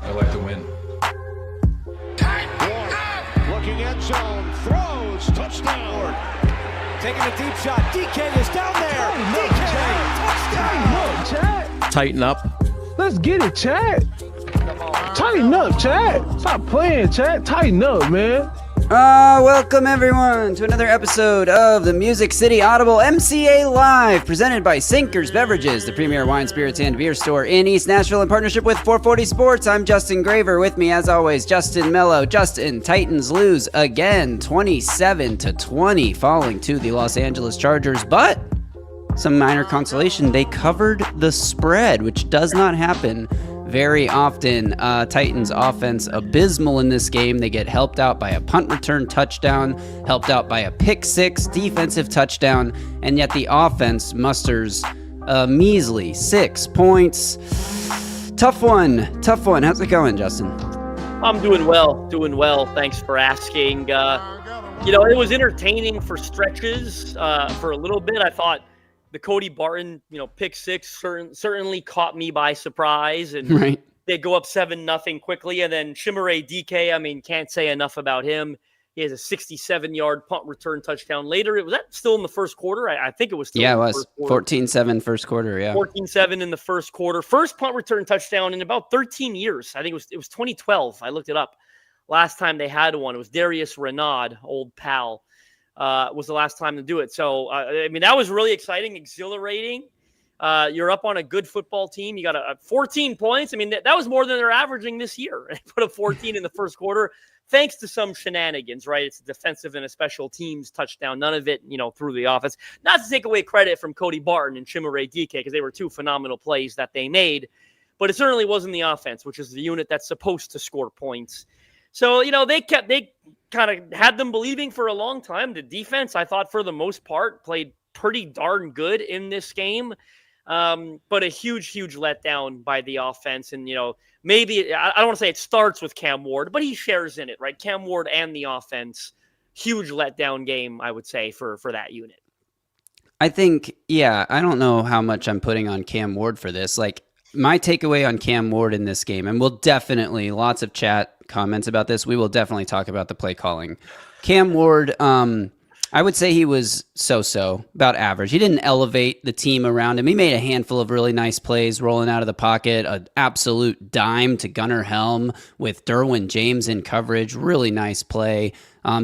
I like to win. Looking end zone, throws, touchdown. Taking a deep shot. DK is down there. DK, touchdown. Tighten up. Let's get it, Chad. Tighten up, Chad. Stop playing, Chad. Tighten up, man. Welcome everyone to another episode of the Music City Audible MCA Live, presented by Sinkers Beverages, the premier wine, spirits, and beer store in East Nashville in partnership with 440 Sports. I'm Justin Graver. With me, as always, Justin Melo. Justin, Titans lose again, 27-20, falling to the Los Angeles Chargers, but some minor consolation. They covered the spread, which does not happen very often. Titans offense abysmal in this game. They get helped out by a punt return touchdown, helped out by a pick six defensive touchdown, and yet the offense musters a measly 6 points. Tough one. How's it going, Justin? I'm doing well. Thanks for asking. It was entertaining for stretches for a little bit. I thought the Cody Barton, pick six certainly caught me by surprise, and right. They go up 7-0 quickly, and then Chimere DK, can't say enough about him. He has a 67-yard punt return touchdown later. Was that still in the first quarter? I think it was still. Yeah, in it the was. First quarter. 14-7 first quarter, yeah. 14-7 in the first quarter. First punt return touchdown in about 13 years. I think it was 2012. I looked it up. Last time they had one, it was Darius Renaud, old pal. Was the last time to do it. So, that was really exciting, exhilarating. You're up on a good football team. You got a 14 points. That was more than they're averaging this year. They put a 14 in the first quarter, thanks to some shenanigans, right? It's a defensive and a special teams touchdown. None of it, through the offense. Not to take away credit from Cody Barton and Chimere DK, because they were two phenomenal plays that they made. But it certainly wasn't the offense, which is the unit that's supposed to score points. So, they kind of had them believing for a long time. The defense, I thought, for the most part, played pretty darn good in this game. But a huge letdown by the offense. And, maybe, I don't want to say it starts with Cam Ward, but he shares in it, right? Cam Ward and the offense, huge letdown game, I would say, for that unit. I think, I don't know how much I'm putting on Cam Ward for this. My takeaway on Cam Ward in this game, and we'll definitely, lots of chat comments about this, we will definitely talk about the play calling. Cam Ward, I would say he was so-so, about average. He didn't elevate the team around him. He made a handful of really nice plays rolling out of the pocket, an absolute dime to Gunnar Helm with Derwin James in coverage, really nice play.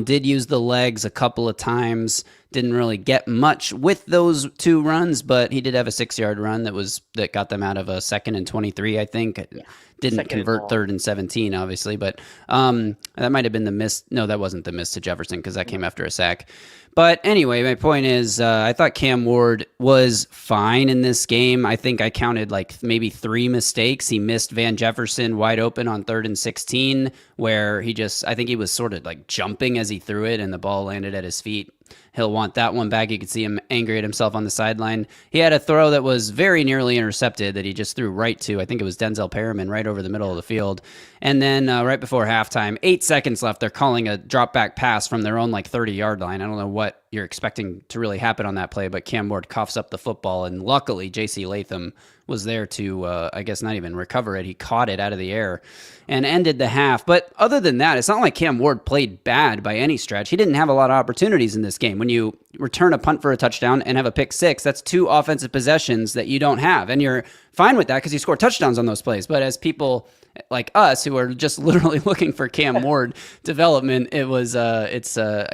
Did use the legs a couple of times. Didn't really get much with those two runs, but he did have a 6-yard run that got them out of a 2nd and 23, I think. Yeah. Didn't convert 3rd and 17, obviously, but that might have been the miss. No, that wasn't the miss to Jefferson because that came after a sack. But anyway, my point is I thought Cam Ward was fine in this game. I think I counted maybe 3 mistakes. He missed Van Jefferson wide open on 3rd and 16, where I think he was sort of jumping as he threw it and the ball landed at his feet. He'll want that one back. You could see him angry at himself on the sideline. He had a throw that was very nearly intercepted that he just threw right to, I think it was Denzel Perriman, right over the middle of the field. And then right before halftime, 8 seconds left, they're calling a drop back pass from their own 30-yard line. I don't know what you're expecting to really happen on that play, but Cam Ward coughs up the football, and luckily J.C. Latham was there to, I guess, not even recover it. He caught it out of the air and ended the half. But other than that, it's not like Cam Ward played bad by any stretch. He didn't have a lot of opportunities in this game. When you return a punt for a touchdown and have a pick six, that's 2 offensive possessions that you don't have. And you're fine with that because you score touchdowns on those plays. But as people like us who are just literally looking for Cam Ward development, I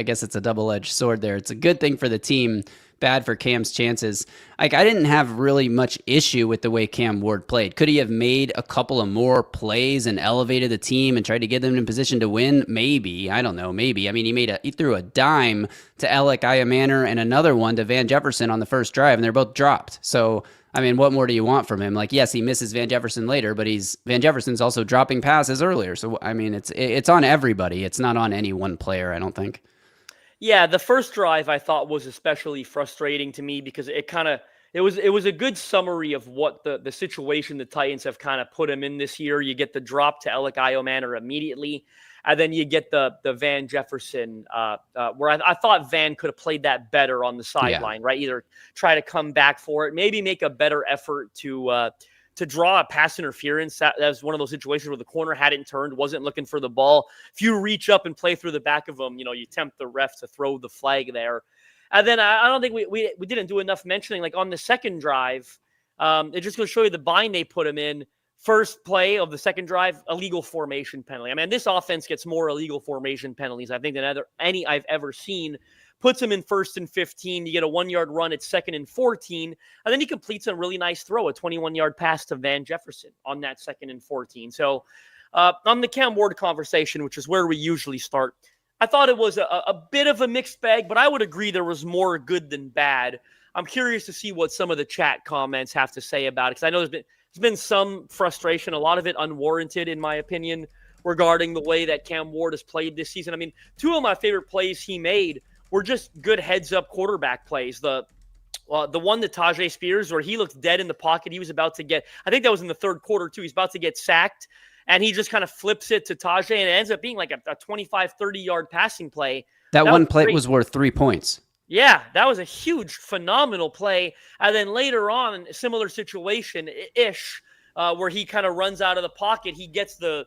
guess it's a double-edged sword there. It's a good thing for the team, bad for Cam's chances. I didn't have really much issue with the way Cam Ward played. Could he have made a couple of more plays and elevated the team and tried to get them in position to win? Maybe. I don't know. Maybe. He threw a dime to Alec Iamannor and another one to Van Jefferson on the first drive, and they're both dropped. So, what more do you want from him? Yes, he misses Van Jefferson later, but Van Jefferson's also dropping passes earlier. So, it's on everybody. It's not on any one player, I don't think. Yeah, the first drive I thought was especially frustrating to me because it was a good summary of what the situation the Titans have kind of put him in this year. You get the drop to Alec Iamannor immediately, and then you get the Van Jefferson where I thought Van could have played that better on the sideline, right? Either try to come back for it, maybe make a better effort to to draw a pass interference. That was one of those situations where the corner hadn't turned, wasn't looking for the ball. If you reach up and play through the back of them, you tempt the ref to throw the flag there. And then I don't think we didn't do enough mentioning, like on the second drive, it just goes to show you the bind they put him in. First play of the second drive, illegal formation penalty. I mean, this offense gets more illegal formation penalties, I think, than any I've ever seen. Puts him in 1st and 15. You get a 1-yard run at 2nd and 14. And then he completes a really nice throw, a 21-yard pass to Van Jefferson on that 2nd and 14. So on the Cam Ward conversation, which is where we usually start, I thought it was a bit of a mixed bag, but I would agree there was more good than bad. I'm curious to see what some of the chat comments have to say about it, because I know there's been some frustration, a lot of it unwarranted, in my opinion, regarding the way that Cam Ward has played this season. I mean, 2 of my favorite plays he made were just good heads-up quarterback plays. The one to Tajay Spears, where he looked dead in the pocket. He was about to get, I think that was in the 3rd quarter too. He's about to get sacked, and he just kind of flips it to Tajay, and it ends up being like a 25, 30-yard passing play. That one play was worth 3 points. Yeah, that was a huge, phenomenal play. And then later on, a similar situation-ish, where he kind of runs out of the pocket. He gets the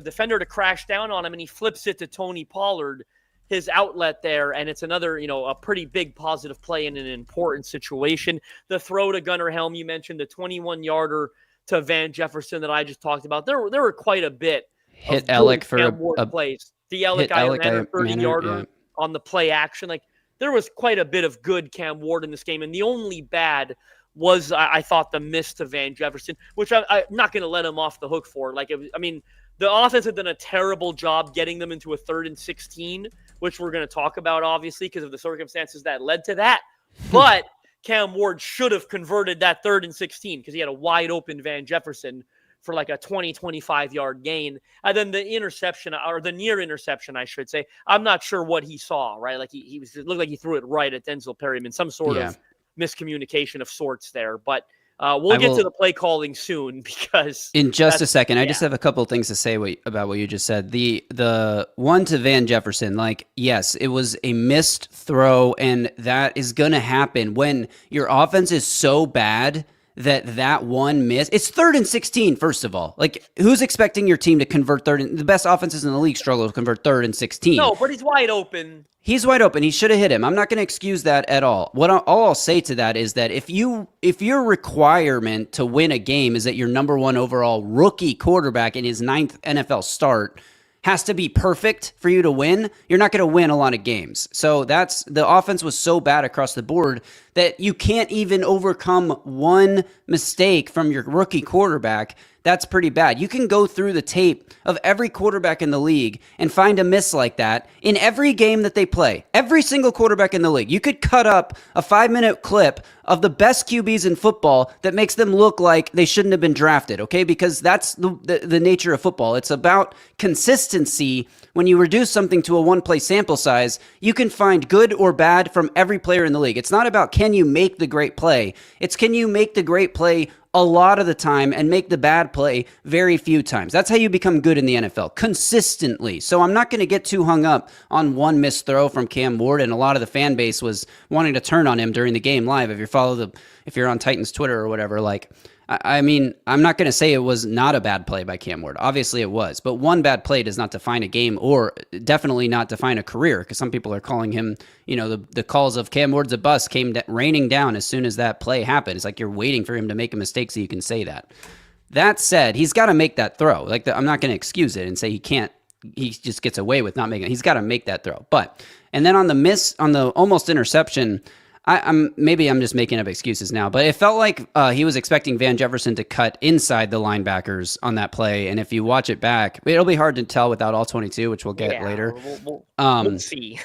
defender to crash down on him, and he flips it to Tony Pollard, his outlet there, and it's another, a pretty big positive play in an important situation. The throw to Gunnar Helm, you mentioned, the 21-yarder to Van Jefferson that I just talked about. There were quite a bit hit Alec for a plays. The Alec 30-yarder on the play action. Like, there was quite a bit of good Cam Ward in this game, and the only bad was, I thought, the miss to Van Jefferson, which I'm not going to let him off the hook for. Like, the offense had done a terrible job getting them into a 3rd and 16, which we're going to talk about, obviously, because of the circumstances that led to that. But Cam Ward should have converted that 3rd and 16 because he had a wide open Van Jefferson for like a 25-yard gain. And then the interception, or the near interception, I should say, I'm not sure what he saw, right? Like it looked like he threw it right at Denzel Perryman, some sort of miscommunication of sorts there. But we'll get to the play calling soon, because in just a second, I just have a couple of things to say about what you just said. The one to Van Jefferson, like, yes, it was a missed throw, and that is going to happen when your offense is so bad that one miss. It's 3rd and 16, first of all. Like, who's expecting your team to convert the best offenses in the league struggle to convert 3rd and 16? No, but he's wide open. He's wide open. He should have hit him. I'm not going to excuse that at all. All I'll say to that is that if your requirement to win a game is that your number 1 overall rookie quarterback in his 9th NFL start has to be perfect for you to win, you're not going to win a lot of games. So the offense was so bad across the board that you can't even overcome one mistake from your rookie quarterback. That's pretty bad. You can go through the tape of every quarterback in the league and find a miss like that in every game that they play. Every single quarterback in the league. You could cut up a 5-minute clip of the best QBs in football that makes them look like they shouldn't have been drafted, okay? Because that's the nature of football. It's about consistency. When you reduce something to a one-play sample size, you can find good or bad from every player in the league. It's not about can you make the great play. It's can you make the great play a lot of the time and make the bad play very few times. That's how you become good in the NFL, consistently. So I'm not going to get too hung up on one missed throw from Cam Ward, and a lot of the fan base was wanting to turn on him during the game live. If you're on Titans Twitter or whatever, like, I mean, I'm not going to say it was not a bad play by Cam Ward. Obviously it was, but one bad play does not define a game, or definitely not define a career, because some people are calling him, the calls of Cam Ward's a bust came raining down as soon as that play happened. It's like you're waiting for him to make a mistake so you can say that. That said, he's got to make that throw. Like, I'm not going to excuse it and say he can't. He just gets away with not making it. He's got to make that throw. And then on the almost interception, maybe I'm just making up excuses now, but it felt like he was expecting Van Jefferson to cut inside the linebackers on that play. And if you watch it back, it'll be hard to tell without all 22, which we'll get later. We'll see.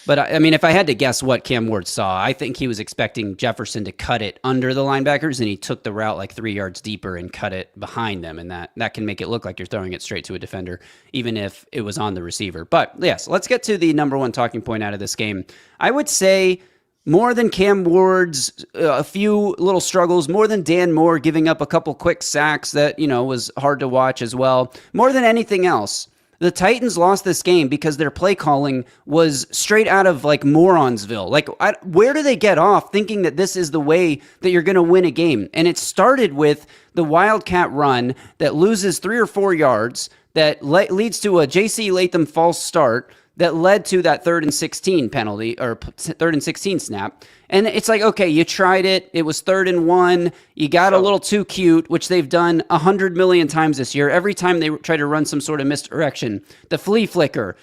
But I mean, if I had to guess what Cam Ward saw, I think he was expecting Jefferson to cut it under the linebackers, and he took the route like 3 yards deeper and cut it behind them. And that can make it look like you're throwing it straight to a defender, even if it was on the receiver. But yes, let's get to the number one talking point out of this game. I would say, more than Cam Ward's a few little struggles, more than Dan Moore giving up a couple quick sacks that, was hard to watch as well. More than anything else, The Titans lost this game because their play calling was straight out of like Moronsville. Like, where do they get off thinking that this is the way that you're going to win a game? And it started with the wildcat run that loses 3 or 4 yards that leads to a J.C. Latham false start that led to that 3rd and 16 penalty, or 3rd and 16 snap. And it's like, okay, you tried it. It was 3rd and 1. You got a little too cute, which they've done 100 million times this year. Every time they try to run some sort of misdirection, the flea flicker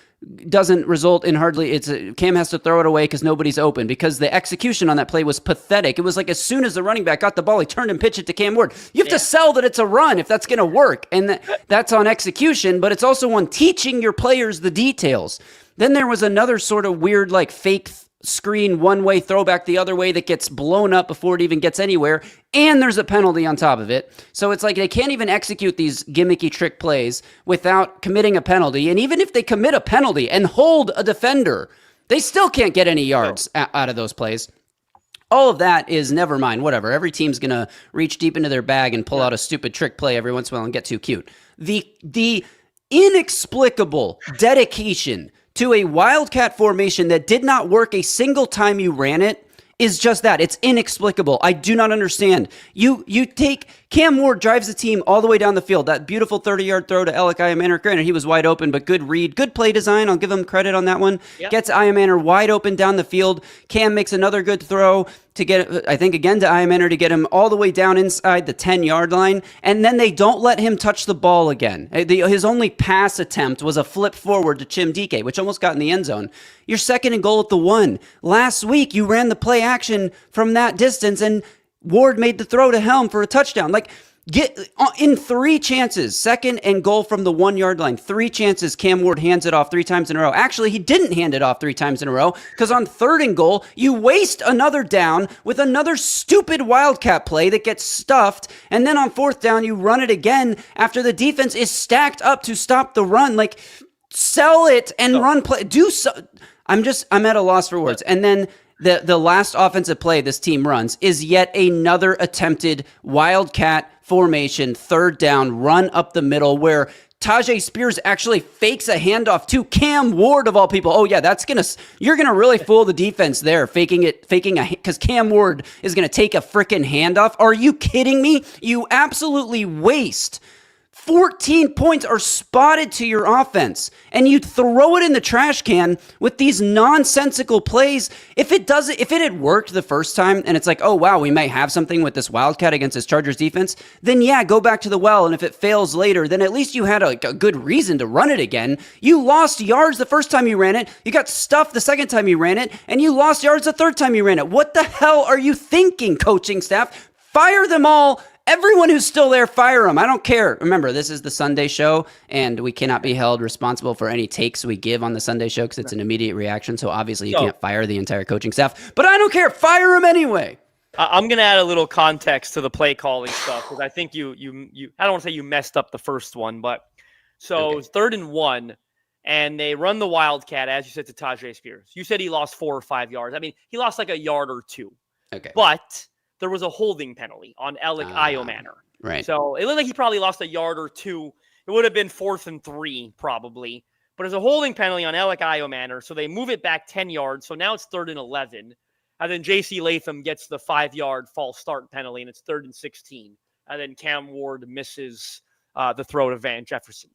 doesn't result in hardly. Cam has to throw it away because nobody's open, because the execution on that play was pathetic. It was like as soon as the running back got the ball, he turned and pitched it to Cam Ward. You have to sell that it's a run if that's going to work. And that's on execution, but it's also on teaching your players the details. Then there was another sort of weird, like, fake screen one-way throwback the other way that gets blown up before it even gets anywhere, and there's a penalty on top of it. So it's like they can't even execute these gimmicky trick plays without committing a penalty. And even if they commit a penalty and hold a defender, they still can't get any yards out of those plays. All of that is never mind, whatever. Every team's going to reach deep into their bag and pull out a stupid trick play every once in a while and get too cute. The inexplicable dedication to a wildcat formation that did not work a single time you ran it is just that. It's inexplicable. I do not understand. You take Cam Ward drives the team all the way down the field. That beautiful 30-yard throw to Alec Iamaner. Granted, he was wide open, but good read. Good play design. I'll give him credit on that one. Yep. Gets Iamaner wide open down the field. Cam makes another good throw to get, I think, again to Iamaner to get him all the way down inside the 10-yard line. And then they don't let him touch the ball again. His only pass attempt was a flip forward to Chim Dike, which almost got in the end zone. You're 2nd and goal at the 1. Last week, you ran the play action from that distance, and Ward made the throw to Helm for a touchdown. Like, get in 3 chances, 2nd and goal from the 1-yard line. 3 chances, Cam Ward hands it off 3 times in a row. Actually, he didn't hand it off 3 times in a row, because on 3rd and goal, you waste another down with another stupid wildcat play that gets stuffed, and then on 4th down, you run it again after the defense is stacked up to stop the run. Like, sell it and run play. Do so. I'm at a loss for words. And then the last offensive play this team runs is yet another attempted wildcat formation, 3rd down, run up the middle, where Tajay Spears actually fakes a handoff to Cam Ward of all people. Oh yeah, you're gonna really fool the defense there, because Cam Ward is gonna take a freaking handoff. Are you kidding me? You absolutely waste 14 points are spotted to your offense, and you throw it in the trash can with these nonsensical plays. If it had worked the first time, and it's like, oh wow, we might have something with this wildcat against this Chargers defense, then yeah, go back to the well, and if it fails later, then at least you had a good reason to run it again. You lost yards the first time you ran it, you got stuffed the second time you ran it, and you lost yards the 3rd time you ran it. What the hell are you thinking, coaching staff? Fire them all. Everyone who's still there, fire them. I don't care. Remember, this is the Sunday show, and we cannot be held responsible for any takes we give on the Sunday show because it's an immediate reaction. So obviously you can't fire the entire coaching staff. But I don't care. Fire them anyway. I'm going to add a little context to the play calling stuff, because I think you I don't want to say you messed up the first one, but so it was 3rd and 1, and they run the wildcat, as you said, to Tajay Spears. You said he lost 4 or 5 yards. I mean, he lost like a yard or 2. Okay. But there was a holding penalty on Alec Iamaner. Right. So it looked like he probably lost a yard or 2. It would have been 4th and 3 probably. But there's a holding penalty on Alec Iamaner, so they move it back 10 yards. So now it's 3rd and 11. And then J.C. Latham gets the 5-yard false start penalty, and it's 3rd and 16. And then Cam Ward misses the throw to Van Jefferson.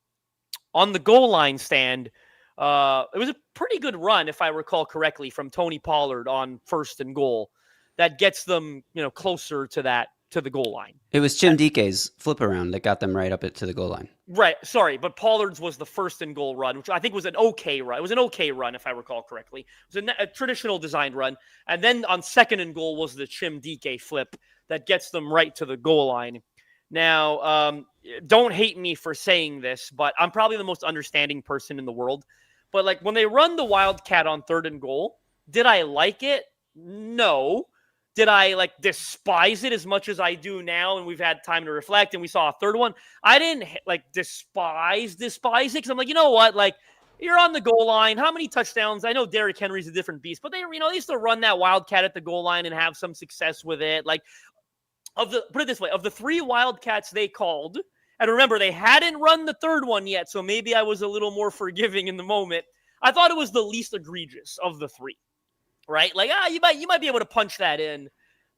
On the goal line stand, it was a pretty good run, if I recall correctly, from Tony Pollard on 1st and goal. That gets them, closer to the goal line. It was Chim Dike's flip around that got them right up to the goal line. Right. Sorry, but Pollard's was the 1st and goal run, which I think was an okay run. It was an okay run, if I recall correctly. It was a traditional designed run. And then on 2nd and goal was the Chim Dike flip that gets them right to the goal line. Now, don't hate me for saying this, but I'm probably the most understanding person in the world. But like when they run the wildcat on 3rd and goal, did I like it? No. Did I despise it as much as I do now? And we've had time to reflect and we saw a 3rd one. I didn't despise it, because I'm like, you know what? You're on the goal line. How many touchdowns? I know Derrick Henry's a different beast, but they used to run that wildcat at the goal line and have some success with it. Put it this way, of the 3 wildcats they called And remember, they hadn't run the third one yet, so maybe I was a little more forgiving in the moment. I thought it was the least egregious of the three, right? Like, you might be able to punch that in,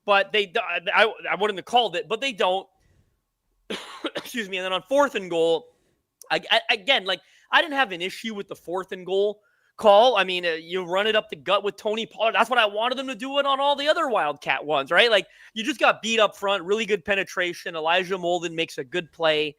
but I wouldn't have called it, but they don't. Excuse me. And then on 4th and goal, again, like, I didn't have an issue with the 4th and goal call. I mean, you run it up the gut with Tony Pollard. That's what I wanted them to do it on all the other Wildcat ones, right? Like, you just got beat up front, really good penetration. Elijah Molden makes a good play.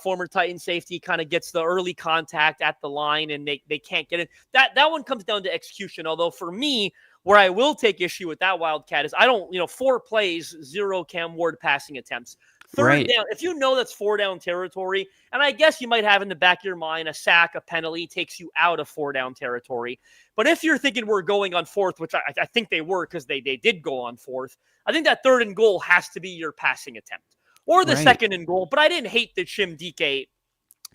Former Titan safety kind of gets the early contact at the line, and they can't get it. That one comes down to execution. Although for me, where I will take issue with that Wildcat is 4 plays, 0 Cam Ward passing attempts. Third down, if you know that's 4 down territory, and I guess you might have in the back of your mind a sack, a penalty takes you out of 4 down territory. But if you're thinking we're going on 4th, which I think they were because they did go on 4th, I think that 3rd and goal has to be your passing attempt or the 2nd and goal. But I didn't hate the Chim DK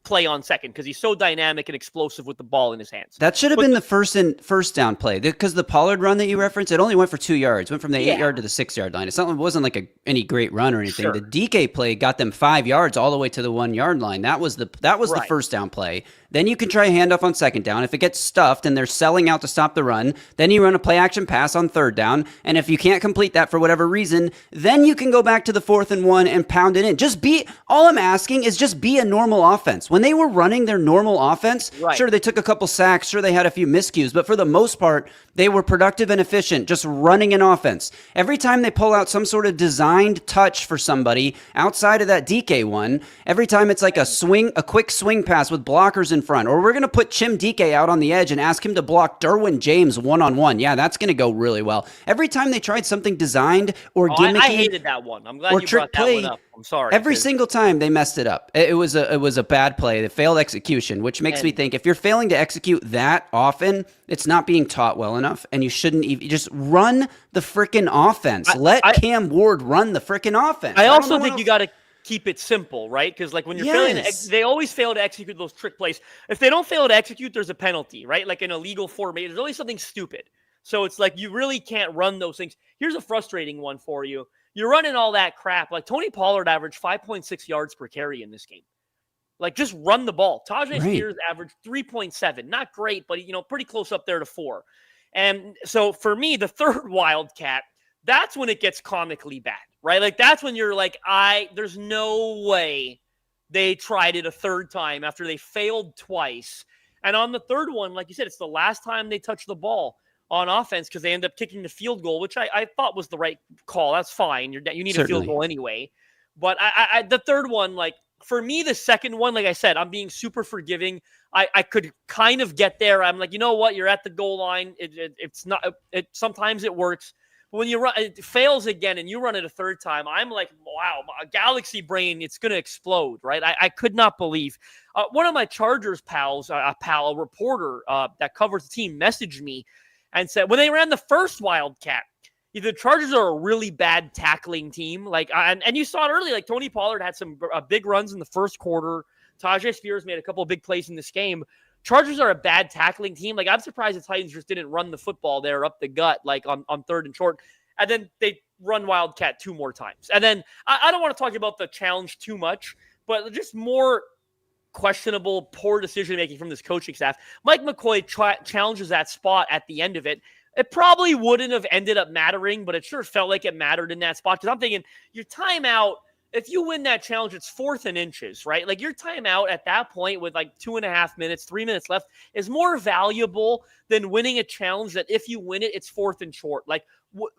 play on 2nd because he's so dynamic and explosive with the ball in his hands. That should have been the first down play because the Pollard run that you referenced, it only went for 2 yards, went from the 8 yard to the 6 yard line. It wasn't like any great run or anything. Sure. The DK play got them 5 yards all the way to the 1 yard line. That was the first down play. Then you can try a handoff on 2nd down. If it gets stuffed and they're selling out to stop the run, then you run a play action pass on 3rd down. And if you can't complete that for whatever reason, then you can go back to the 4th and 1 and pound it in. All I'm asking is just be a normal offense. When they were running their normal offense, sure, they took a couple sacks, sure, they had a few miscues, but for the most part, they were productive and efficient, just running an offense. Every time they pull out some sort of designed touch for somebody outside of that DK one, every time it's like a quick swing pass with blockers in front, or we're going to put Chim DK out on the edge and ask him to block Derwin James one-on-one. Yeah, that's going to go really well. Every time they tried something designed or gimmicky. I hated that one. I'm glad you brought that one up. I'm sorry. Every single time they messed it up. It was a bad play. They failed execution, which makes me think if you're failing to execute that often, it's not being taught well enough, and you shouldn't even just run the freaking offense. Let Cam Ward run the freaking offense. I also think you got to keep it simple, right? Because like when you're failing, they always fail to execute those trick plays. If they don't fail to execute, there's a penalty, right? Like an illegal formation. There's always something stupid. So it's like you really can't run those things. Here's a frustrating one for you. You're running all that crap. Like Tony Pollard averaged 5.6 yards per carry in this game. Like, just run the ball. Tajay Spears averaged 3.7. Not great, but, pretty close up there to 4. And so for me, the third Wildcat, that's when it gets comically bad, right? Like, that's when you're like, there's no way they tried it a third time after they failed twice. And on the third one, like you said, it's the last time they touched the ball on offense because they end up kicking the field goal, which I thought was the right call. That's fine. You need a field goal anyway. But the third one, like, for me, the second one, like I said, I'm being super forgiving. I could kind of get there. I'm like, you know what? You're at the goal line. It's not. Sometimes it works. But when you run, it fails again, and you run it a third time, I'm like, wow, my galaxy brain, it's going to explode, right? I could not believe. One of my Chargers pals, a reporter that covers the team, messaged me and said, when they ran the first Wildcat, the Chargers are a really bad tackling team. Like, and you saw it early. Like, Tony Pollard had some big runs in the first quarter. Tajay Spears made a couple of big plays in this game. Chargers are a bad tackling team. Like, I'm surprised the Titans just didn't run the football there up the gut, like on 3rd and short. And then they run Wildcat 2 more times. And then I don't want to talk about the challenge too much, but just more questionable, poor decision-making from this coaching staff. Mike McCoy challenges that spot at the end of it. It probably wouldn't have ended up mattering, but it sure felt like it mattered in that spot. Because I'm thinking, your timeout, if you win that challenge, it's 4th and inches, right? Like, your timeout at that point with like 2.5 minutes, 3 minutes left is more valuable than winning a challenge that if you win it, it's 4th and short. Like,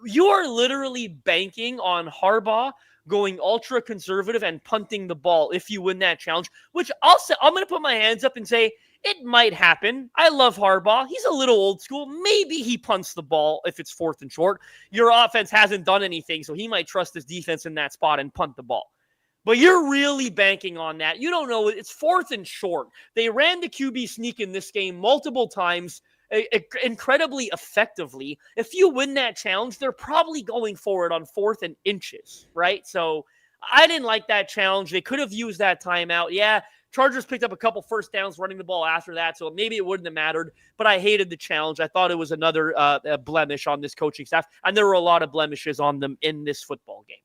you are literally banking on Harbaugh going ultra conservative and punting the ball if you win that challenge, which I'm going to put my hands up and say, it might happen. I love Harbaugh. He's a little old school. Maybe he punts the ball if it's 4th and short. Your offense hasn't done anything, so he might trust his defense in that spot and punt the ball. But you're really banking on that. You don't know. It's 4th and short. They ran the QB sneak in this game multiple times, incredibly effectively. If you win that challenge, they're probably going for it on 4th and inches, right? So I didn't like that challenge. They could have used that timeout. Yeah, Chargers picked up a couple first downs running the ball after that, so maybe it wouldn't have mattered, but I hated the challenge. I thought it was another blemish on this coaching staff, and there were a lot of blemishes on them in this football game.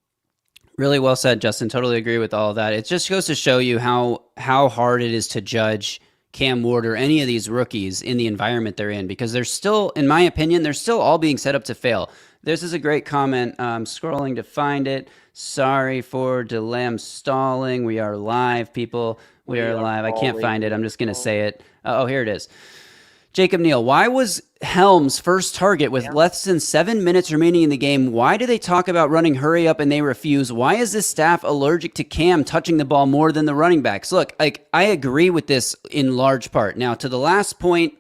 Really well said, Justin. Totally agree with all of that. It just goes to show you how hard it is to judge Cam Ward or any of these rookies in the environment they're in, because they're still, in my opinion, they're still all being set up to fail. This is a great comment. I'm scrolling to find it. Sorry for delay. I'm stalling. We are live, people. We are live. I can't find it. I'm just going to say it. Oh, here it is. Jacob Neal, why was Helms' first target with less than 7 minutes remaining in the game? Why do they talk about running hurry up and they refuse? Why is this staff allergic to Cam touching the ball more than the running backs? Look, I agree with this in large part. Now, to the last point,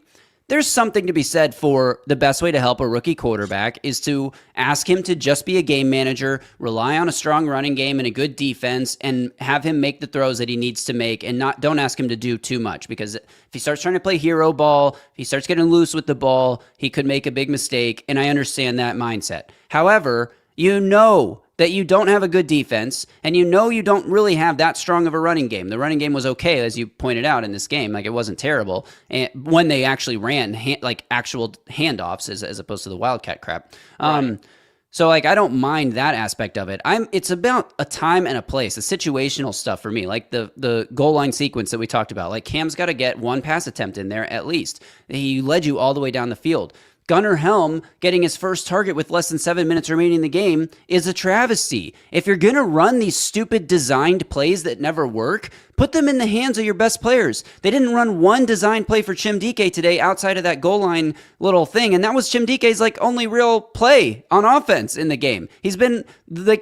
there's something to be said for the best way to help a rookie quarterback is to ask him to just be a game manager, rely on a strong running game and a good defense, and have him make the throws that he needs to make, and don't ask him to do too much, because if he starts trying to play hero ball, if he starts getting loose with the ball, he could make a big mistake, and I understand that mindset. However, you know that you don't have a good defense, and you know you don't really have that strong of a running game. The running game was okay, as you pointed out in this game. Like, it wasn't terrible. And when they actually ran actual handoffs as opposed to the wildcat crap. Right. So, I don't mind that aspect of it. It's about a time and a place, the situational stuff for me, like the goal line sequence that we talked about. Like, Cam's got to get one pass attempt in there at least. He led you all the way down the field. Gunnar Helm getting his first target with less than 7 minutes remaining in the game is a travesty. If you're going to run these stupid designed plays that never work, put them in the hands of your best players. They didn't run one designed play for Chimdike today outside of that goal line little thing, and that was Chimdike's only real play on offense in the game. He's been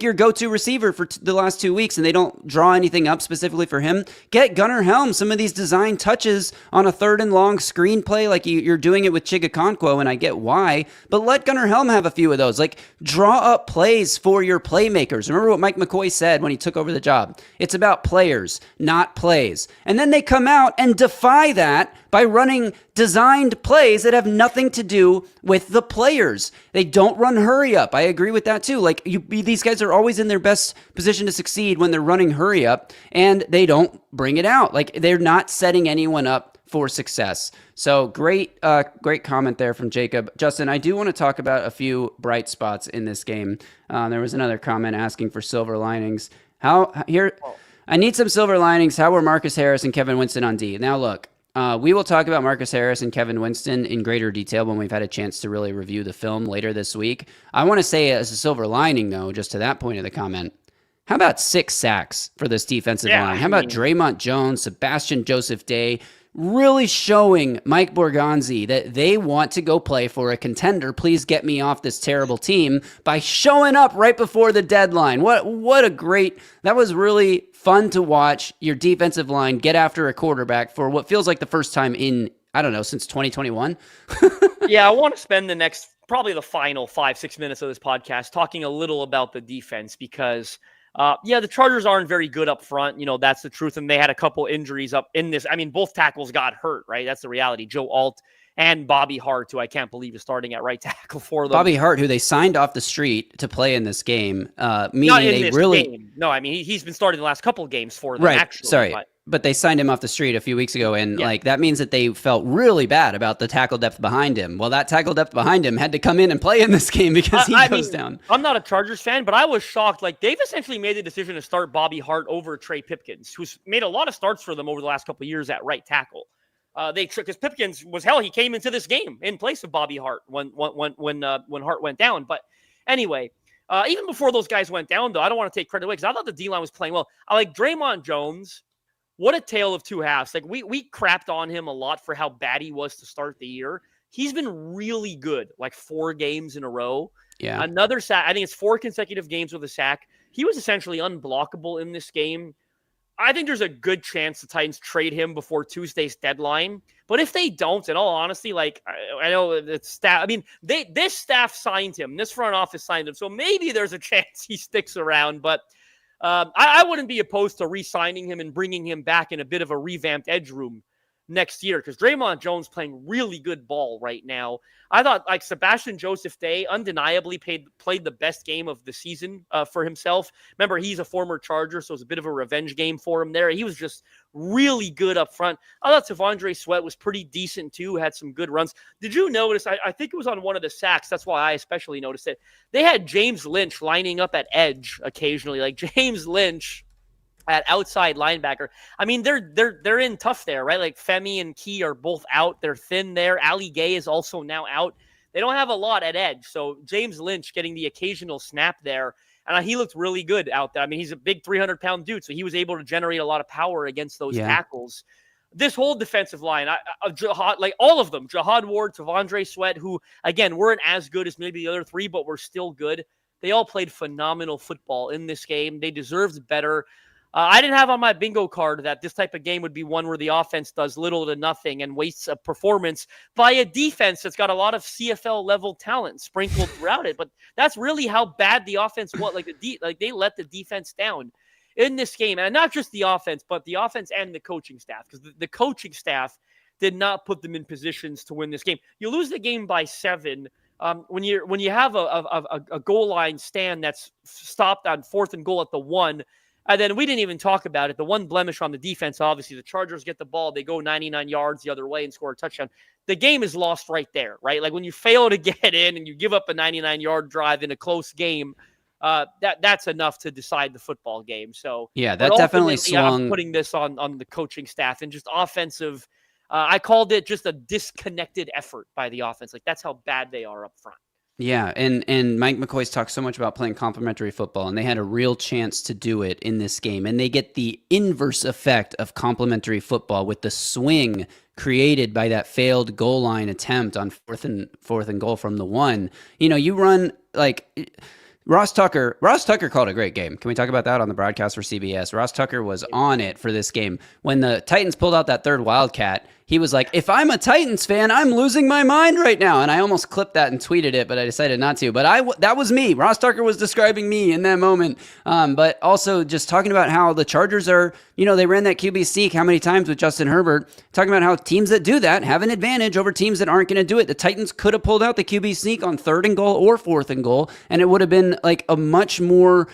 your go-to receiver for the last 2 weeks, and they don't draw anything up specifically for him. Get Gunnar Helm some of these design touches on a 3rd and long screen play like you're doing it with Chigakonkwo, and I get why, but let Gunnar Helm have a few of those. Draw up plays for your playmakers. Remember what Mike McCoy said when he took over the job. It's about players, not plays. And then they come out and defy that by running designed plays that have nothing to do with the players. They don't run hurry up. I agree with that too. These guys are always in their best position to succeed when they're running hurry up, and they don't bring it out. They're not setting anyone up for success. So great comment there from Jacob. Justin, I do want to talk about a few bright spots in this game. There was another comment asking for silver linings. I need some silver linings. How were Marcus Harris and Kevin Winston on D? Now look, we will talk about Marcus Harris and Kevin Winston in greater detail when we've had a chance to really review the film later this week. I want to say as a silver lining, though, just to that point of the comment, how about 6 sacks for this defensive line? How about Draymond Jones, Sebastian Joseph Day, really showing Mike Borgonzi that they want to go play for a contender. Please get me off this terrible team by showing up right before the deadline. That was really fun to watch your defensive line get after a quarterback for what feels like the first time in, I don't know, since 2021. Yeah, I want to spend probably the final 5-6 minutes of this podcast talking a little about the defense because the Chargers aren't very good up front. That's the truth. And they had a couple injuries up in this. I mean, both tackles got hurt, right? That's the reality. Joe Alt and Bobby Hart, who I can't believe is starting at right tackle for them. Bobby Hart, who they signed off the street to play in this game, game. No, I mean, he's been starting the last couple of games for them, right. Actually. Sorry. But they signed him off the street a few weeks ago, and that means that they felt really bad about the tackle depth behind him. Well, that tackle depth behind him had to come in and play in this game because he goes down. I'm not a Chargers fan, but I was shocked. They've essentially made the decision to start Bobby Hart over Trey Pipkins, who's made a lot of starts for them over the last couple of years at right tackle. Because Pipkins he came into this game in place of Bobby Hart when Hart went down. But anyway, even before those guys went down, though, I don't want to take credit away because I thought the D-line was playing well. I like Draymond Jones. What a tale of two halves. We crapped on him a lot for how bad he was to start the year. He's been really good, 4 games in a row. Yeah. Another sack. I think it's 4 consecutive games with a sack. He was essentially unblockable in this game. I think there's a good chance the Titans trade him before Tuesday's deadline. But if they don't, in all honesty, I know the staff, I mean, this staff signed him. This front office signed him. So maybe there's a chance he sticks around. But I wouldn't be opposed to re-signing him and bringing him back in a bit of a revamped edge room next year, because Draymond Jones playing really good ball right now. I thought like Sebastian Joseph Day undeniably played the best game of the season for himself. Remember, he's a former Charger, so it was a bit of a revenge game for him there. He was just really good up front. I thought T'Vondre Sweat was pretty decent too, had some good runs. Did you notice, I think it was on one of the sacks, that's why I especially noticed it, they had James Lynch lining up at edge occasionally, like James Lynch at outside linebacker. I mean, they're in tough there, right? Like Femi and Key are both out. They're thin there. Ali Gay is also now out. They don't have a lot at edge. So James Lynch getting the occasional snap there. And he looked really good out there. I mean, he's a big 300-pound dude, so he was able to generate a lot of power against those tackles. This whole defensive line, like all of them, Jihad Ward, T'Vondre Sweat, who, again, weren't as good as maybe the other three, but were still good. They all played phenomenal football in this game. They deserved better. I didn't have on my bingo card that this type of game would be one where the offense does little to nothing and wastes a performance by a defense that's got a lot of CFL-level talent sprinkled throughout it. But that's really how bad the offense was. Like they let the defense down in this game. And not just the offense, but the offense and the coaching staff. Because the coaching staff did not put them in positions to win this game. You lose the game by 7. When you have a goal line stand that's stopped on 4th and goal at the 1. And then we didn't even talk about it. The one blemish on the defense, obviously, the Chargers get the ball. They go 99 yards the other way and score a touchdown. The game is lost right there, right? Like when you fail to get in and you give up a 99-yard drive in a close game, that's enough to decide the football game. So yeah, that definitely swung. I'm putting this on the coaching staff and just offensive. I called it just a disconnected effort by the offense. Like that's how bad they are up front. Yeah, and Mike McCoy's talked so much about playing complementary football, and they had a real chance to do it in this game. And they get the inverse effect of complementary football with the swing created by that failed goal line attempt on fourth and goal from the 1. You know, you run like Ross Tucker called a great game. Can we talk about that on the broadcast for CBS? Ross Tucker was on it for this game. When the Titans pulled out that third wildcat, he was like, if I'm a Titans fan, I'm losing my mind right now. And I almost clipped that and tweeted it, but I decided not to. But that was me. Ross Tucker was describing me in that moment. But also just talking about how the Chargers are, they ran that QB sneak how many times with Justin Herbert, talking about how teams that do that have an advantage over teams that aren't going to do it. The Titans could have pulled out the QB sneak on 3rd and goal or 4th and goal, and it would have been like a much more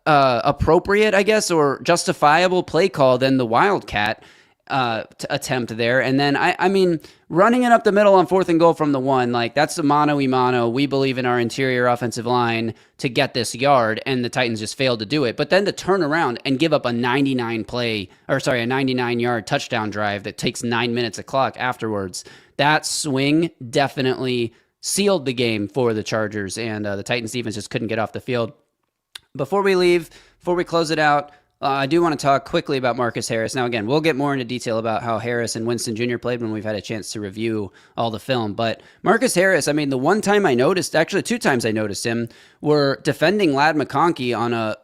appropriate, I guess, or justifiable play call than the wildcat attempt there. And then I mean, running it up the middle on 4th and goal from the 1, like that's the mano-a-mano. We believe in our interior offensive line to get this yard, and the Titans just failed to do it. But then to turn around and give up a 99-yard touchdown drive that takes 9 minutes of clock afterwards, that swing definitely sealed the game for the Chargers, and the Titans defense just couldn't get off the field. Before we close it out, I do want to talk quickly about Marcus Harris. Now, again, we'll get more into detail about how Harris and Winston Jr. played when we've had a chance to review all the film. But Marcus Harris, I mean, the one time I noticed, actually 2 times I noticed him, were defending Ladd McConkey on a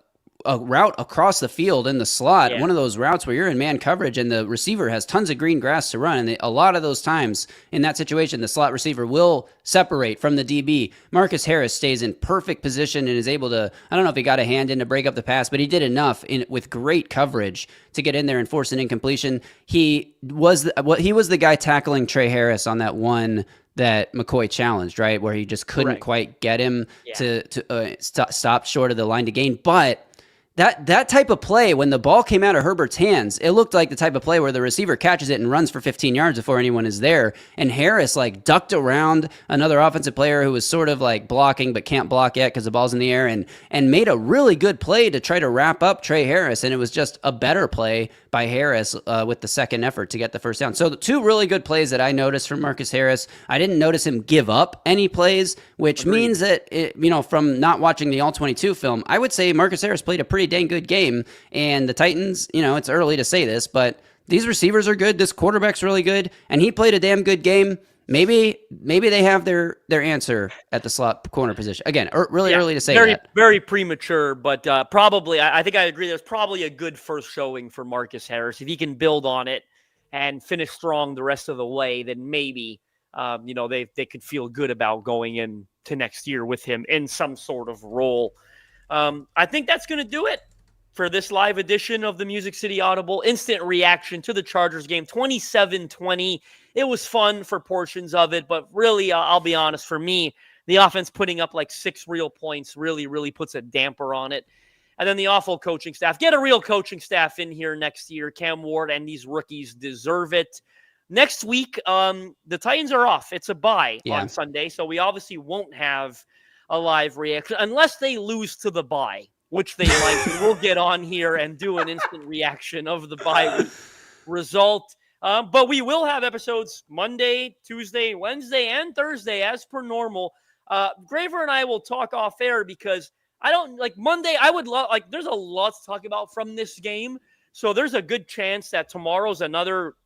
route across the field in the slot, one of those routes where you're in man coverage and the receiver has tons of green grass to run. And a lot of those times in that situation, the slot receiver will separate from the DB. Marcus Harris stays in perfect position and is able to, I don't know if he got a hand in to break up the pass, but he did enough with great coverage to get in there and force an incompletion. He was the guy tackling Trey Harris on that one that McCoy challenged, right? Where he just couldn't quite get him to stop short of the line to gain. But that type of play, when the ball came out of Herbert's hands, it looked like the type of play where the receiver catches it and runs for 15 yards before anyone is there. And Harris like ducked around another offensive player who was sort of like blocking but can't block yet because the ball's in the air, and made a really good play to try to wrap up Trey Harris. And it was just a better play by Harris with the second effort to get the first down. So the 2 really good plays that I noticed from Marcus Harris. I didn't notice him give up any plays, which means that, from not watching the All-22 film, I would say Marcus Harris played a pretty dang good game. And the Titans, it's early to say this, but these receivers are good. This quarterback's really good, and he played a damn good game. Maybe they have their answer at the slot corner position. Again, really early to say that. Very premature, but probably, I think I agree. There's probably a good first showing for Marcus Harris. If he can build on it and finish strong the rest of the way, then maybe, they could feel good about going into next year with him in some sort of role. I think that's going to do it for this live edition of the Music City Audible. Instant reaction to the Chargers game, 27-20. It was fun for portions of it, but really, I'll be honest, for me, the offense putting up like 6 real points really, really puts a damper on it. And then the awful coaching staff. Get a real coaching staff in here next year. Cam Ward and these rookies deserve it. Next week, the Titans are off. It's a bye on Sunday, so we obviously won't have a live reaction unless they lose to the bye, which they might. We'll get on here and do an instant reaction of the bye week result. But we will have episodes Monday, Tuesday, Wednesday, and Thursday as per normal. Graver and I will talk off air because I don't like Monday. I would love, like, there's a lot to talk about from this game. So there's a good chance that tomorrow's another,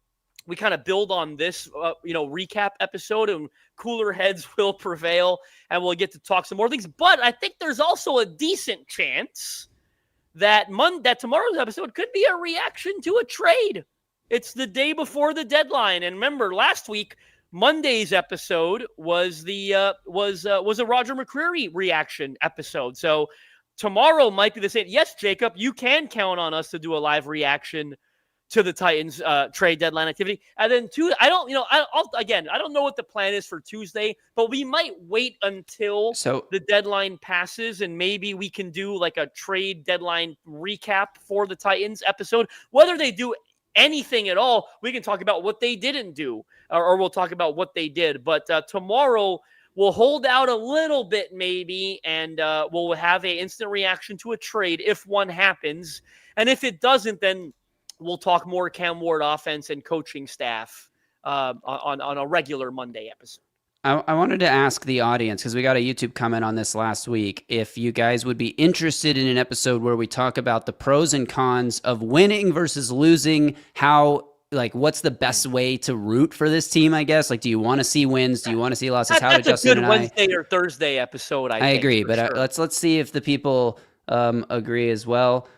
we kind of build on this, recap episode, and cooler heads will prevail and we'll get to talk some more things. But I think there's also a decent chance that that tomorrow's episode could be a reaction to a trade. It's the day before the deadline. And remember, last week, Monday's episode was a Roger McCreary reaction episode. So tomorrow might be the same. Yes, Jacob, you can count on us to do a live reaction to the Titans trade deadline activity. And then I don't know what the plan is for Tuesday, but we might wait until the deadline passes and maybe we can do like a trade deadline recap for the Titans episode. Whether they do anything at all, we can talk about what they didn't do, or we'll talk about what they did. But tomorrow we'll hold out a little bit maybe, and we'll have an instant reaction to a trade if one happens. And if it doesn't, then we'll talk more Cam Ward offense and coaching staff on a regular Monday episode. I wanted to ask the audience, because we got a YouTube comment on this last week, if you guys would be interested in an episode where we talk about the pros and cons of winning versus losing, what's the best way to root for this team, I guess? Like, do you want to see wins? Do you want to see losses? How did Justin and I... That's a good Wednesday or Thursday episode, I think, agree, but sure. Let's see if the people agree as well.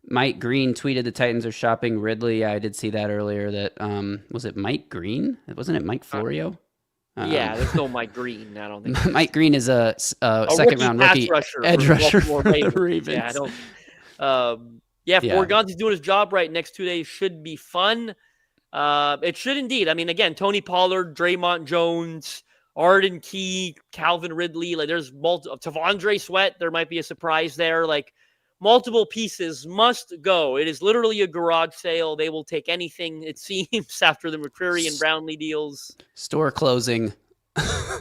Mike Green tweeted the Titans are shopping Ridley. I did see that earlier. That was it Mike Green? Wasn't it Mike Florio? Yeah, there's no Mike Green. I don't think Mike Green is a second-round rookie edge rusher for the Ravens. Orgonzi's doing his job right. Next 2 days should be fun. It should indeed. I mean, again, Tony Pollard, Draymond Jones, Arden Key, Calvin Ridley. Like, there's multiple. Tavondre Sweat. There might be a surprise there. Like, multiple pieces must go. It is literally a garage sale. They will take anything, it seems, after the McCreary and Brownlee deals. Store closing.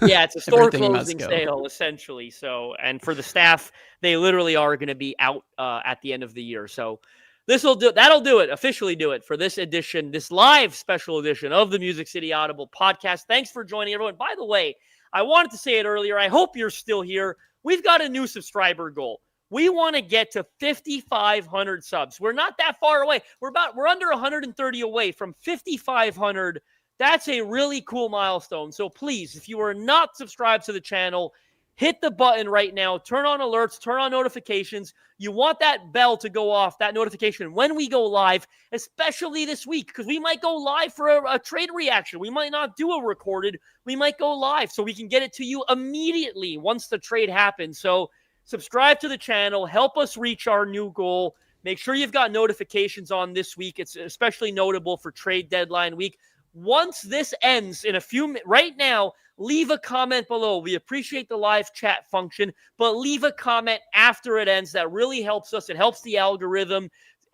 Yeah, it's a store closing sale, essentially. So, and for the staff, they literally are going to be out at the end of the year. So that'll do it, officially do it for this edition, this live special edition of the Music City Audible podcast. Thanks for joining, everyone. By the way, I wanted to say it earlier. I hope you're still here. We've got a new subscriber goal. We want to get to 5,500 subs. We're not that far away. We're under 130 away from 5,500. That's a really cool milestone. So please, if you are not subscribed to the channel, hit the button right now. Turn on alerts, turn on notifications. You want that bell to go off, that notification, when we go live, especially this week, because we might go live for a trade reaction. We might not do a recorded. We might go live so we can get it to you immediately once the trade happens. So subscribe to the channel. Help us reach our new goal. Make sure you've got notifications on this week. It's especially notable for trade deadline week. Once this ends in a few minutes, right now, leave a comment below. We appreciate the live chat function, but leave a comment after it ends. That really helps us. It helps the algorithm.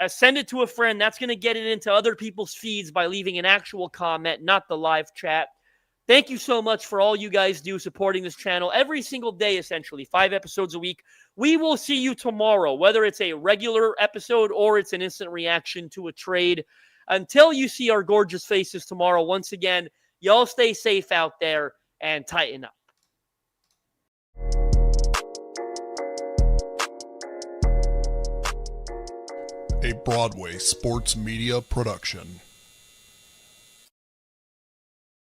Send it to a friend. That's going to get it into other people's feeds by leaving an actual comment, not the live chat. Thank you so much for all you guys do supporting this channel every single day, essentially 5 episodes a week. We will see you tomorrow, whether it's a regular episode or it's an instant reaction to a trade. Until you see our gorgeous faces tomorrow, once again, y'all stay safe out there and tighten up. A Broadway sports media production.